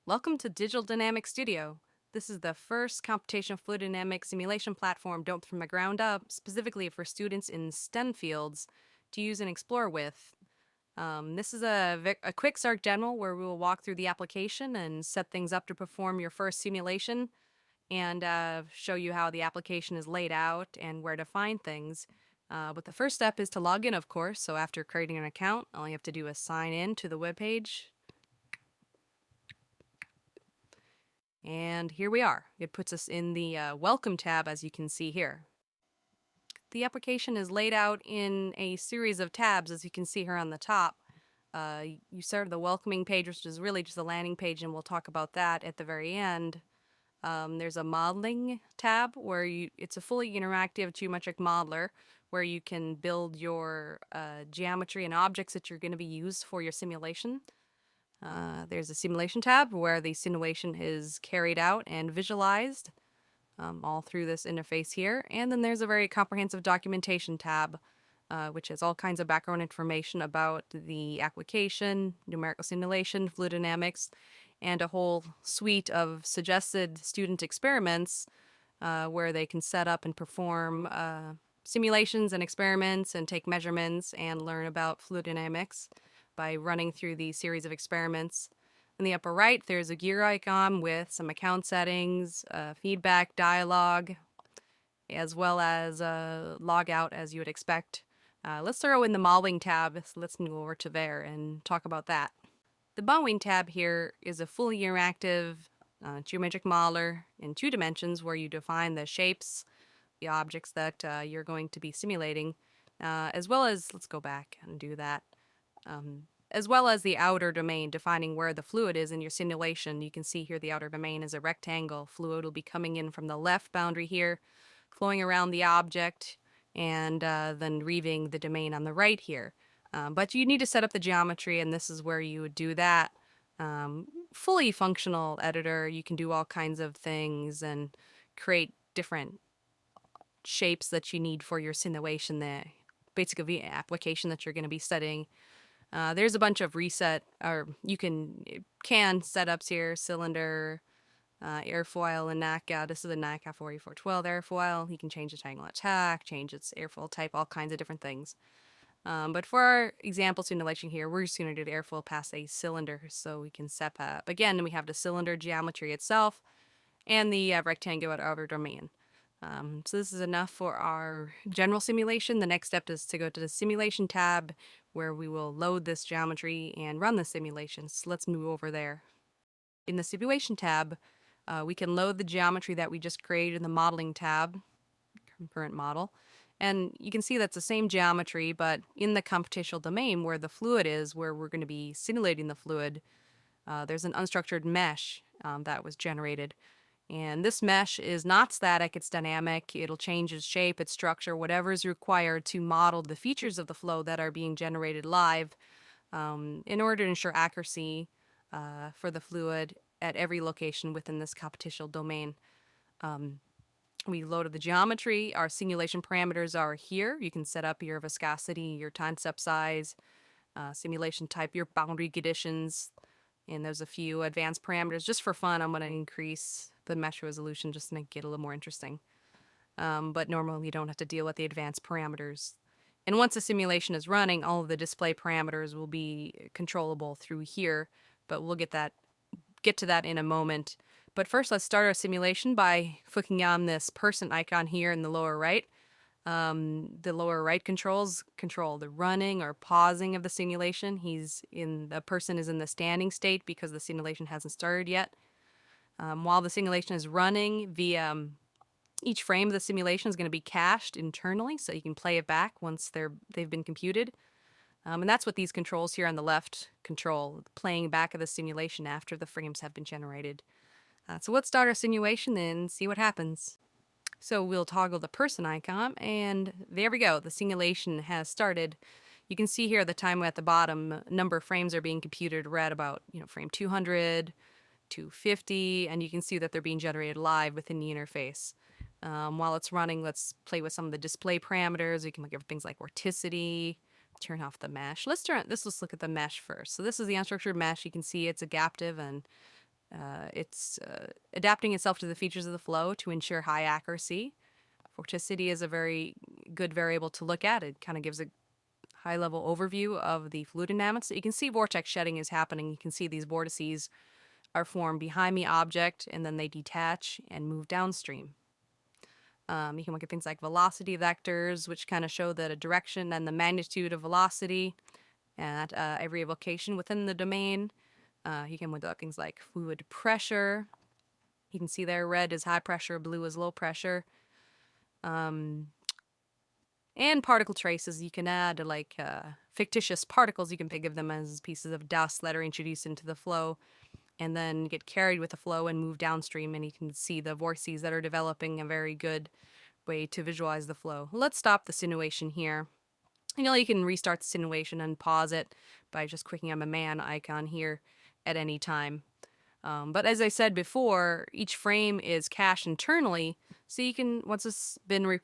Welcome to Digital Dynamics Studio. This is the first computational fluid dynamics simulation platform built from the ground up specifically for students in STEM fields to use and explore with. This is a quick start demo where we will walk through the application and set things up to perform your first simulation and show you how the application is laid out and where to find things. But the first step is to log in, of course. So after creating an account, all you have to do is sign in to the web page. And here we are. It puts us in the Welcome tab, as you can see here. The application is laid out in a series of tabs, as you can see here on the top. You start the welcoming page, which is really just a landing page, and we'll talk about that at the very end. There's a modeling tab where it's a fully interactive geometric modeler where you can build your geometry and objects that you're going to be used for your simulation. There's a simulation tab where the simulation is carried out and visualized all through this interface here. And then there's a very comprehensive documentation tab, which has all kinds of background information about the application, numerical simulation, fluid dynamics, and a whole suite of suggested student experiments where they can set up and perform simulations and experiments and take measurements and learn about fluid dynamics by running through the series of experiments. In the upper right, there's a gear icon with some account settings, feedback, dialogue, as well as log out as you would expect. Let's throw in the modeling tab, so let's move over to there and talk about that. The modeling tab here is a fully interactive geometric modeler in 2 dimensions where you define the shapes, the objects that you're going to be simulating, as well as, let's go back and do that. As well as the outer domain, defining where the fluid is in your simulation. You can see here the outer domain is a rectangle. Fluid will be coming in from the left boundary here, flowing around the object, and then leaving the domain on the right here. But you need to set up the geometry, and this is where you would do that. Fully functional editor, you can do all kinds of things and create different shapes that you need for your simulation, the basically application that you're going to be studying. There's a bunch of you can setups here, cylinder, airfoil, and NACA. This is a NACA 4412 airfoil. You can change its angle of attack, change its airfoil type, all kinds of different things. But for our example simulation here, we're just going to do the airfoil past a cylinder so we can set up. Again, we have the cylinder geometry itself and the rectangular outer domain. So this is enough for our general simulation. The next step is to go to the simulation tab where we will load this geometry and run the simulation. So let's move over there. In the simulation tab, we can load the geometry that we just created in the modeling tab, current model. And you can see that's the same geometry, but in the computational domain where the fluid is, where we're going to be simulating the fluid, there's an unstructured mesh that was generated. And this mesh is not static, it's dynamic. It'll change its shape, its structure, whatever is required to model the features of the flow that are being generated live in order to ensure accuracy for the fluid at every location within this computational domain. We loaded the geometry. Our simulation parameters are here. You can set up your viscosity, your time step size, simulation type, your boundary conditions, and there's a few advanced parameters. Just for fun, I'm going to increase the mesh resolution just to make it a little more interesting. But normally you don't have to deal with the advanced parameters. And once the simulation is running, all of the display parameters will be controllable through here, but we'll get to that in a moment. But first, let's start our simulation by clicking on this person icon here in the lower right. The lower right control the running or pausing of the simulation. The person is in the standing state because the simulation hasn't started yet. While the simulation is running, each frame of the simulation is going to be cached internally, so you can play it back once they've been computed. And that's what these controls here on the left control, the playing back of the simulation after the frames have been generated. So let's start our simulation and see what happens. So we'll toggle the person icon, and there we go. The simulation has started. You can see here the timer at the bottom, number of frames are being computed. We're at about frame 200, 250, and you can see that they're being generated live within the interface. While it's running, let's play with some of the display parameters. We can look at things like vorticity, turn off the mesh. Let's look at the mesh first. So this is the unstructured mesh. You can see it's adaptive and It's adapting itself to the features of the flow to ensure high accuracy. Vorticity is a very good variable to look at. It kind of gives a high-level overview of the fluid dynamics. So you can see vortex shedding is happening. You can see these vortices are formed behind the object, and then they detach and move downstream. You can look at things like velocity vectors, which kind of show the direction and the magnitude of velocity at every location within the domain. You can look at things like fluid pressure. You can see there red is high pressure, blue is low pressure. And particle traces, you can add like fictitious particles. You can think of them as pieces of dust that are introduced into the flow and then get carried with the flow and move downstream. And you can see the vortices that are developing, a very good way to visualize the flow. Let's stop the simulation here. You can restart the simulation and pause it by just clicking on the man icon here at any time. But as I said before, each frame is cached internally, so you can, once it's been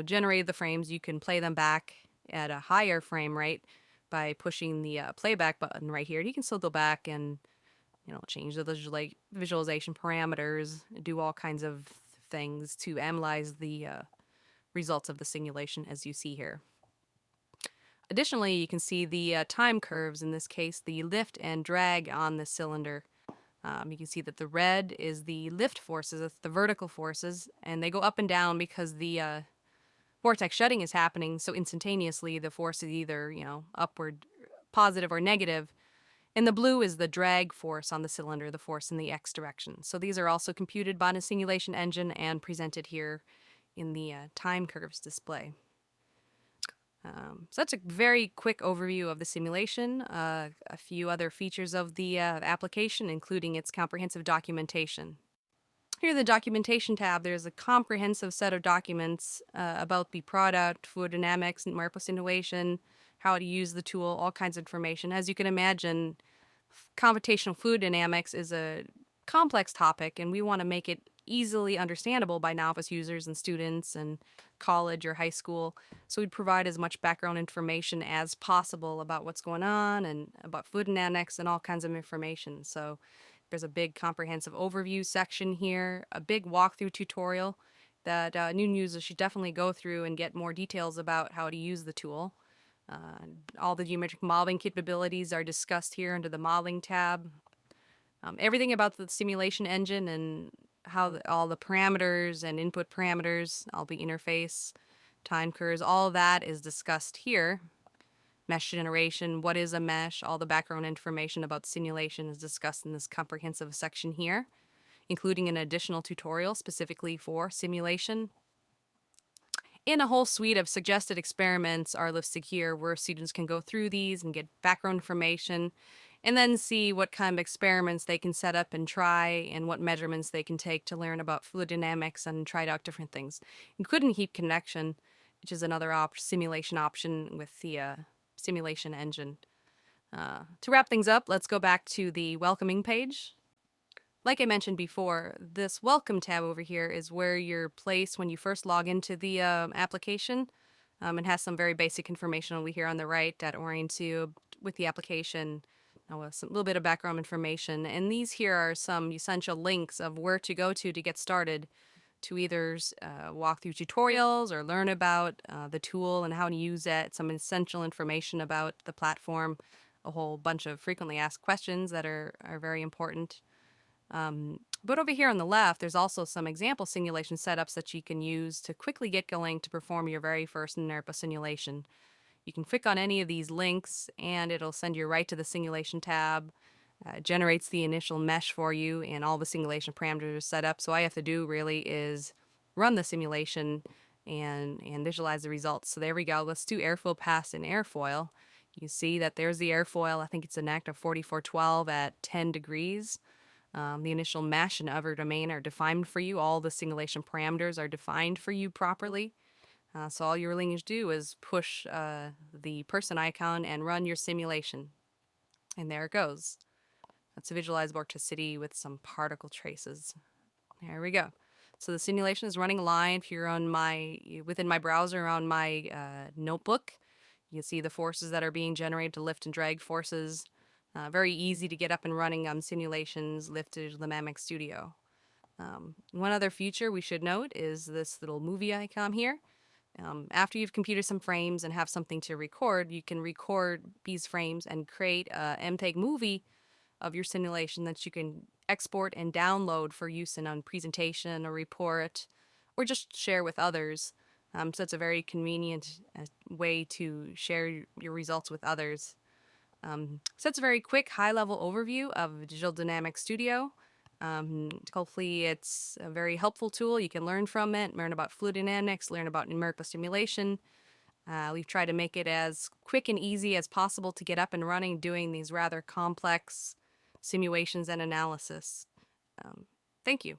generated the frames, you can play them back at a higher frame rate by pushing the playback button right here. You can still go back and change the visualization parameters, do all kinds of things to analyze the results of the simulation as you see here. Additionally, you can see the time curves, in this case the lift and drag on the cylinder. You can see that the red is the lift forces, it's the vertical forces, and they go up and down because the vortex shedding is happening so instantaneously. The force is either, upward, positive, or negative. And the blue is the drag force on the cylinder, the force in the x direction. So these are also computed by a simulation engine and presented here in the time curves display. So that's a very quick overview of the simulation, a few other features of the application, including its comprehensive documentation. Here in the documentation tab, there's a comprehensive set of documents about the product, fluid dynamics, and marble simulation, how to use the tool, all kinds of information. As you can imagine, computational fluid dynamics is a complex topic, and we want to make it easily understandable by novice users and students and college or high school. So we'd provide as much background information as possible about what's going on and about fluid dynamics and all kinds of information. So there's a big comprehensive overview section here, a big walkthrough tutorial that new users should definitely go through and get more details about how to use the tool. All the geometric modeling capabilities are discussed here under the modeling tab. Everything about the simulation engine and how all the parameters and input parameters, all the interface, time curves, all of that is discussed here. Mesh generation, what is a mesh, all the background information about simulation is discussed in this comprehensive section here, including an additional tutorial specifically for simulation. And a whole suite of suggested experiments are listed here where students can go through these and get background information and then see what kind of experiments they can set up and try and what measurements they can take to learn about fluid dynamics and try out different things, including heap convection, which is another simulation option with the simulation engine. To wrap things up, let's go back to the welcoming page. Like I mentioned before, this welcome tab over here is where you're placed when you first log into the application. It has some very basic information over here on the right that orient you with the application, with a little bit of background information. And these here are some essential links of where to go to get started to either walk through tutorials or learn about the tool and how to use it, some essential information about the platform, a whole bunch of frequently asked questions that are very important. But over here on the left, there's also some example simulation setups that you can use to quickly get going to perform your very first NERPA simulation. You can click on any of these links and it'll send you right to the simulation tab. Generates the initial mesh for you and all the simulation parameters are set up. So all you have to do really is run the simulation and visualize the results. So there we go. Let's do airfoil pass and airfoil. You see that there's the airfoil. I think it's an active 4412 at 10 degrees. The initial mesh and other domain are defined for you. All the simulation parameters are defined for you properly. So all you really need to do is push the person icon and run your simulation. And there it goes. Let's visualize vorticity with some particle traces. There we go. So the simulation is running live here on within my browser on my notebook. You can see the forces that are being generated, the lift and drag forces. Very easy to get up and running on simulations lifted the Mammoth Studio. One other feature we should note is this little movie icon here. After you've computed some frames and have something to record, you can record these frames and create a MTEG movie of your simulation that you can export and download for use in a presentation or report, or just share with others. So it's a very convenient way to share your results with others. So that's a very quick, high-level overview of Digital Dynamics Studio. Hopefully it's a very helpful tool. You can learn from it, learn about fluid dynamics, learn about numerical simulation. We've tried to make it as quick and easy as possible to get up and running doing these rather complex simulations and analysis. Um, Thank you.